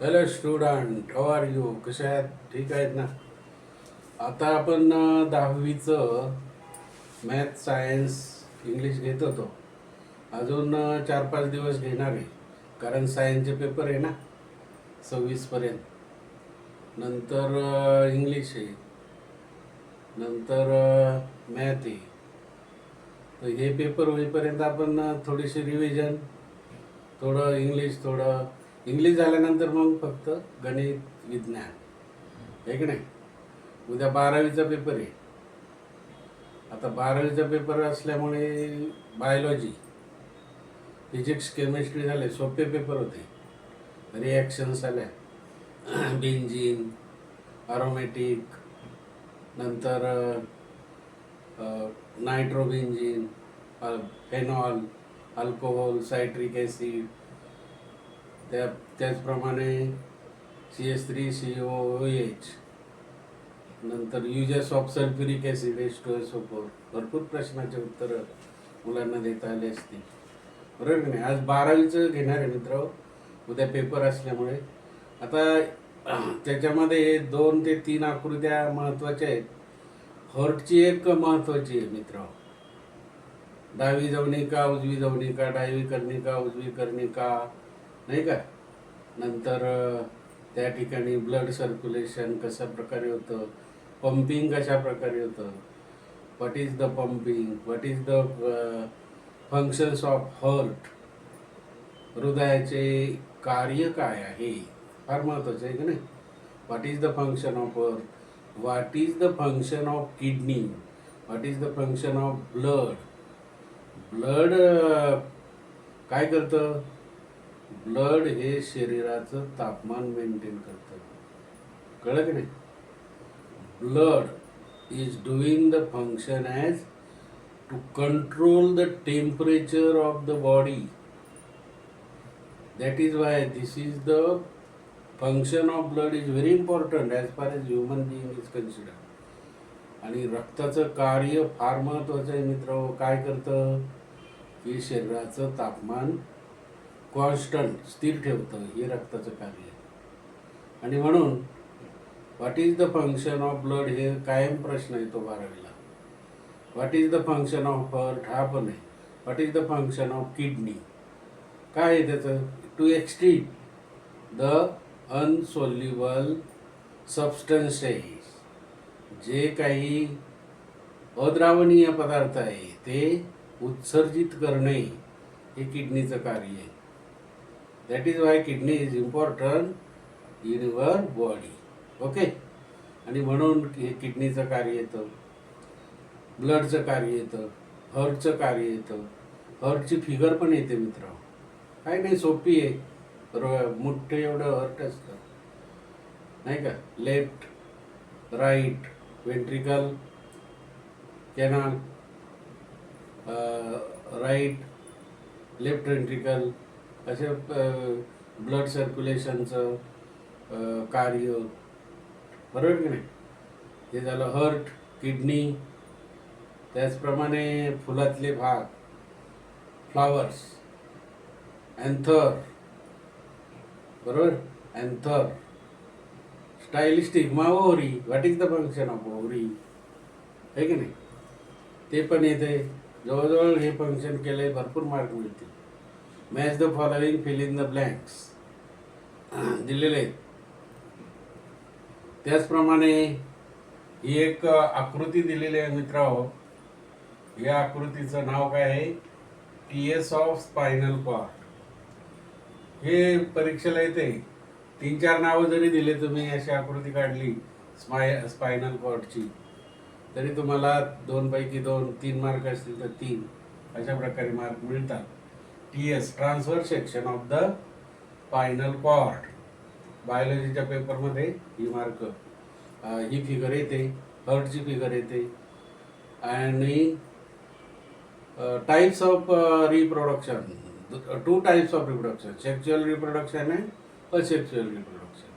Hello student, how are you? कसे आहेत? ठीक आहेत ना? आता आपण 10वीचं मॅथ, सायन्स, इंग्लिश घेत होतो. अजून 4-5 दिवस घेणार आहे, कारण सायन्सचे पेपर आहे ना 26पर्यंत. नंतर इंग्लिश आहे, नंतर मॅथ आहे. तर हे पेपर होईपर्यंत आपण थोडीशी रिव्हिजन, थोडं इंग्लिश झाल्यानंतर मग फक्त गणित, विज्ञान, आहे की नाही? उद्या 12वीचा पेपर आहे. आता 12वीचा पेपर असल्यामुळे बायोलॉजी, फिजिक्स, केमिस्ट्री झाले, सोपे पेपर होते. रिॲक्शन्स आल्या, बेंझिन, अरोमॅटिक, नंतर नायट्रोबेंझिन, फेनॉल, अल्कोहोल, सायट्रिक ॲसिड, त्याचप्रमाणे CH3COOH, नंतर uses of sulphuric acid H2SO4. भरपूर प्रश्नाचे उत्तरं मुलांना देता आले असतील, बरोबर की नाही? आज 12वीचं घेणार आहे मित्र, उद्या पेपर असल्यामुळे. आता त्याच्यामध्ये 2 ते 3 आकृत्या महत्त्वाच्या आहेत. हर्टची एक महत्त्वाची आहे मित्र, डावी जवनिका, उजवी जवनिका, डावी कर्णिका, उजवी कर्णिका, नाही का? नंतर त्या ठिकाणी ब्लड सर्क्युलेशन कशा प्रकारे होतं, पंपिंग कशा प्रकारे होतं, what is the pumping, what is the functions of heart, हृदयाचे कार्य काय आहे, फार महत्त्वाचं आहे की नाही? What is the function of heart, what is the function of kidney, what is the function of blood. Blood काय करतं? ब्लड हे शरीराचं तापमान मेंटेन करतं, कळलं की नाही? Blood is doing the function as to control the temperature of the body. That is why this is the function of blood is very important as far as human being is considered. आणि रक्ताचं कार्य फार महत्त्वाचं आहे मित्र. काय करतं की शरीराचं तापमान कॉन्स्टंट, स्थिर ठेवतं, हे रक्ताचं कार्य आहे. आणि म्हणून what is the function of blood हे कायम प्रश्न येतो 12वीला. What is the function of heart हा पण आहे. What is the function of kidney, काय आहे त्याचं? To excrete the insoluble substances, जे काही अद्रावणीय पदार्थ आहे ते उत्सर्जित करणे, हे किडनीचं कार्य आहे. That is why kidney is important in your body. Okay. आणि म्हणून हे किडनीचं कार्य येतं, ब्लडचं कार्य येतं, हर्टचं कार्य येतं. हर्टची फिगर पण येते मित्र, काय नाही, सोपी आहे. मोठे एवढं हर्ट असतं, नाही का? Left, right ventricle canal, right left ventricle, असे ब्लड सर्क्युलेशनचं कार्य, बरोबर की नाही? हे झालं हर्ट, किडनी. त्याचप्रमाणे फुलातले भाग, फ्लावर्स, अँथर, बरोबर? Anther, stylistic, ovary, what is the function of ovary, आहे की नाही? ते पण येते. जवळजवळ हे फंक्शन केले भरपूर मार्क मिळतील. Match the following, fill in the blanks दिलेले आहेत. त्याचप्रमाणे ही एक आकृती दिलेली आहे मित्रांनो. या आकृतीचं नाव काय आहे? TS of spinal cord. हे परीक्षेला येते. 3-4 नावं जरी दिले तुम्ही, अशी आकृती काढली स्पायनल कॉर्डची, तरी तुम्हाला 2 पैकी 2, 3 मार्क असतील तर 3, अशा प्रकारे मार्क मिळतात. TS transverse section of the spinal cord. बायोलॉजीच्या पेपरमध्ये ही फिगर येते, हर्टची फिगर येते. आणि types of reproduction, 2 types of reproduction, sexual reproduction and asexual reproduction,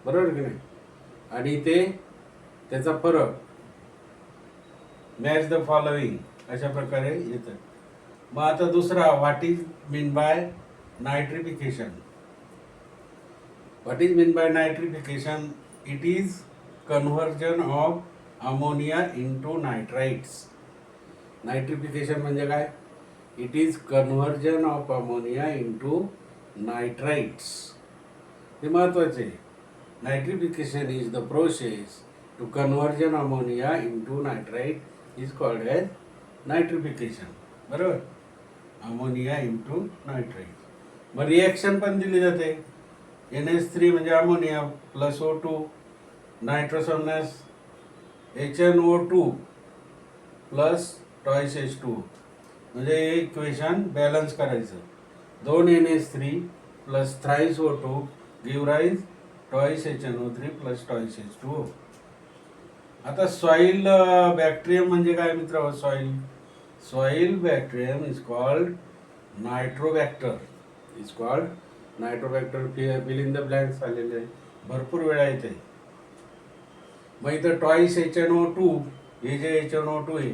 बरोबर की नाही? आणि त्याचा फरक, मॅच द फॉलोइंग, अशा प्रकारे येतं. मग आता दुसरा, what is mean by nitrification. What is meant by nitrification? It is conversion of ammonia into nitrites. Nitrification म्हणजे काय? It is conversion of ammonia into nitrites. हे महत्वाचे. Nitrification is the process to conversion ammonia into nitrite is called as nitrification. बरोबर? Ammonia into nitrite. मग reaction पण दिली जाते. NH3 म्हणजे अमोनिया plus O2 Nitrosomonas HNO2 plus twice H2 म्हणजे हे इक्वेशन बॅलन्स करायचं. 2 NH3 plus thrice O2 give rise twice HNO3 plus twice H2O. आता सॉइल बॅक्टेरियम म्हणजे काय मित्र? Soil bacterium is called Nitrobacter. Fill in the blanks आलेले आहे, भरपूर वेळा येते. मग इथं टॉईस HNO2 हे जे HNO2 आहे,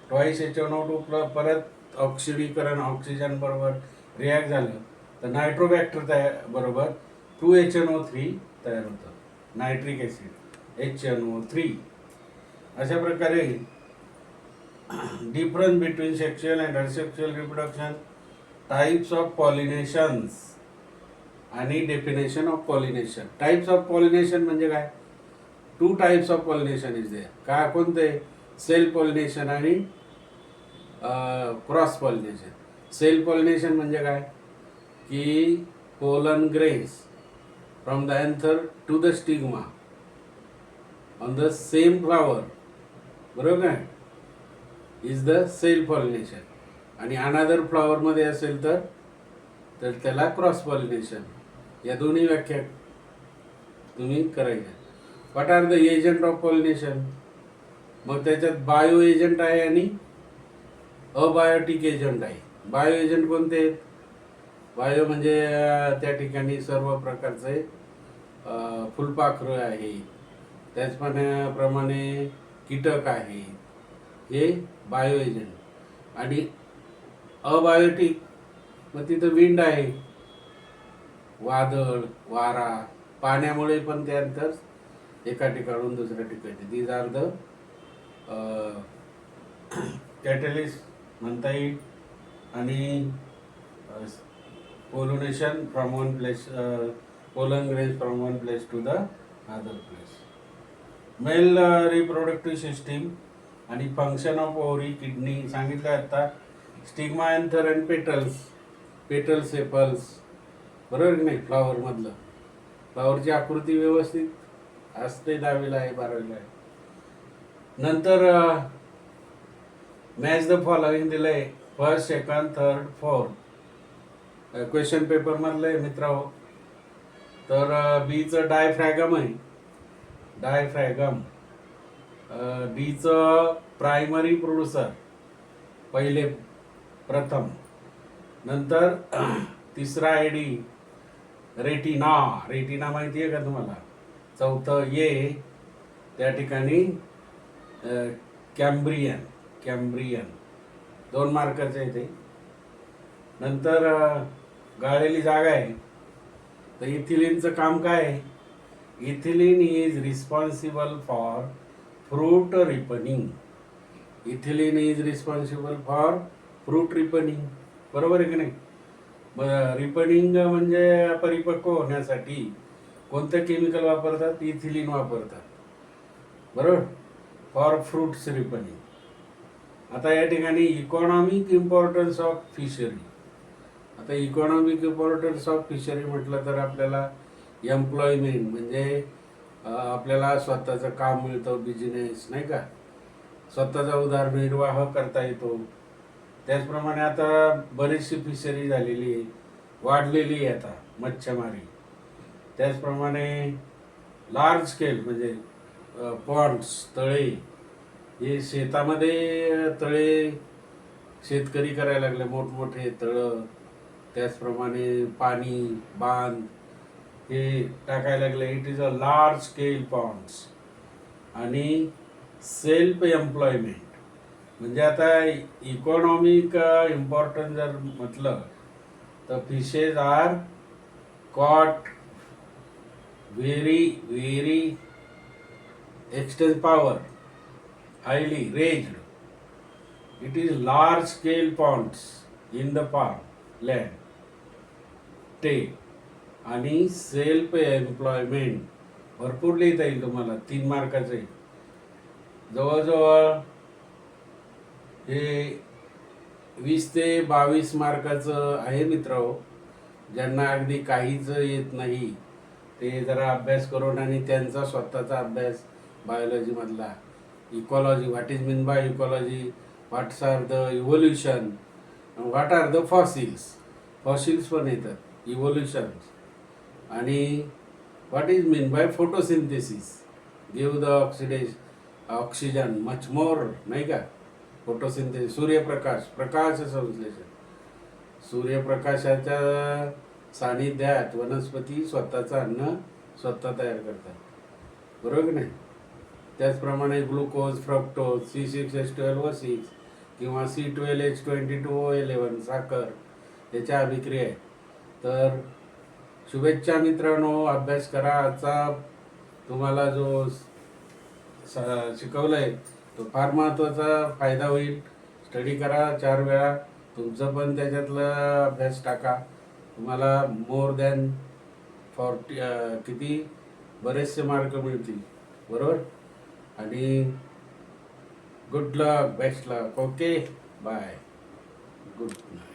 टॉईस HNO2 परत ऑक्सिडीकरण ऑक्सिजन बरोबर रिॲक्ट झालं तर नायट्रोबॅक्टर तयार बरोबर 2HNO3 तयार होतं, नायट्रिक ॲसिड HNO3. अशा प्रकारे difference between sexual and asexual reproduction, types of pollinations आणि definition of pollination. Types of pollination म्हणजे काय? 2 types of pollination is there. काय कोणते? सेल्फ पॉलिनेशन आणि क्रॉस पॉलिनेशन. सेल्फ पॉलिनेशन म्हणजे काय? की pollen grains from the anther to the stigma on the same flower, बरोबर काय? Is the self pollination. आणि अनादर फ्लॉवरमध्ये असेल तर त्याला क्रॉस पॉलिनेशन. या दोन्ही व्याख्या तुम्ही करायच्या. What are the agent of pollination? मग त्याच्यात बायो एजंट आहे आणि अबायोटिक एजंट आहे. बायो एजंट कोणते आहेत? बायो म्हणजे त्या ठिकाणी सर्व प्रकारचे फुलपाखरं आहे, त्याचप्रमाणे कीटक आहे, हे बायो एजंट. आणि अबायोटिक मग तिथं विंड आहे, वादळ, वारा, पाण्यामुळे पण ते अंतर एका ठिकाणून दुसऱ्या ठिकाणी. दीज आर द कॅटलिस्ट म्हणता येईल. आणि pollination from one place, pollen grains from one place to the other place. Male reproductive system आणि फंक्शन ऑफ ओव्हरी, किडनी सांगितलं आता. Stigma, anther and petals, sepals, बरोबर की नाही? फ्लॉवरमधलं फ्लॉवरची आकृती व्यवस्थित असते, 10वीला आहे 12वीला आहे. नंतर मॅच द फॉलोइंग दिलं आहे, first, second, third, fourth. Question पेपरमधलं आहे मित्रांनो. तर बीचं डायफ्रॅगम आहे, डायफ्रॅगम. बीचं प्रायमरी प्रोड्युसर प्रथम. नंतर तिसरा आयडी रेटिना माहिती आहे का तुम्हाला? चौथं त्या ठिकाणी कॅम्ब्रियन 2 मार्काचं आहे ते. नंतर गाळलेली जागा आहे. तर इथिलीनचं काम काय आहे? Ethylene is responsible for fruit ripening. बरोबर आहे की नाही? रिपनिंग म्हणजे परिपक्व होण्यासाठी कोणतं केमिकल वापरतात? इथिलीन वापरतात, बरोबर, फॉर फ्रूट्स रिपनिंग. आता या ठिकाणी इकॉनॉमिक इम्पॉर्टन्स ऑफ फिशरी. आता इकॉनॉमिक इम्पॉर्टन्स ऑफ फिशरी म्हटलं तर आपल्याला एम्प्लॉयमेंट म्हणजे आपल्याला स्वतःचं काम मिळतं, बिझनेस नाही का, स्वतःचा उदरनिर्वाह करता येतो. त्याचप्रमाणे आता बरीचशी फिशरी झालेली आहे, वाढलेली आहे आता मच्छीमारी. त्याचप्रमाणे लार्ज स्केल म्हणजे पॉन्ड्स, तळे, हे शेतामध्ये तळे शेतकरी करायला लागले, मोठमोठे तळं. त्याचप्रमाणे पाणी, बांध हे टाकायला लागले. It is a large scale ponds. आणि सेल्फ एम्प्लॉयमेंट म्हणजे आता इकॉनॉमिक इम्पॉर्टन्स जर म्हटलं तर fishes are caught very extend power, highly raised. It is large scale ponds in the farm land. ते आणि सेल्फ एम्प्लॉयमेंट भरपूर लिहिता येईल तुम्हाला 3 मार्काचे. जवळजवळ हे 20 ते 22 मार्काचं आहे मित्रांनो. ज्यांना अगदी काहीच येत नाही ते जरा अभ्यास करून आणि त्यांचा स्वतःचा अभ्यास बायोलॉजीमधला ecology, what is mean by ecology, what's are the evolution, what are the fossils पण येतात, इव्होल्युशन्स, आणि what is mean by photosynthesis, give the oxygen much more, नाही का. फोटोसिंथेसिस सूर्यप्रकाश, प्रकाश संश्लेषण, सूर्यप्रकाशाच्या सानिध्यात वनस्पती स्वतःचं अन्न स्वतः तयार करतात, बरोबर की नाही. त्याचप्रमाणे ग्लुकोज, फ्रक्टोज, C6H12O6 किंवा C12H22O11 साखर याच्या अभिक्रिया आहेत. तर शुभेच्छा मित्रांनो, अभ्यास करा. आजचा तुम्हाला जो शिकवलं आहे तो फार महत्त्वाचा फायदा होईल. स्टडी करा 4 वेळा, तुमचं पण त्याच्यातला अभ्यास टाका. तुम्हाला मोर दॅन 40 किती बरेचसे मार्क मिळतील, बरोबर. आणि good luck, best luck. Okay, bye, good night.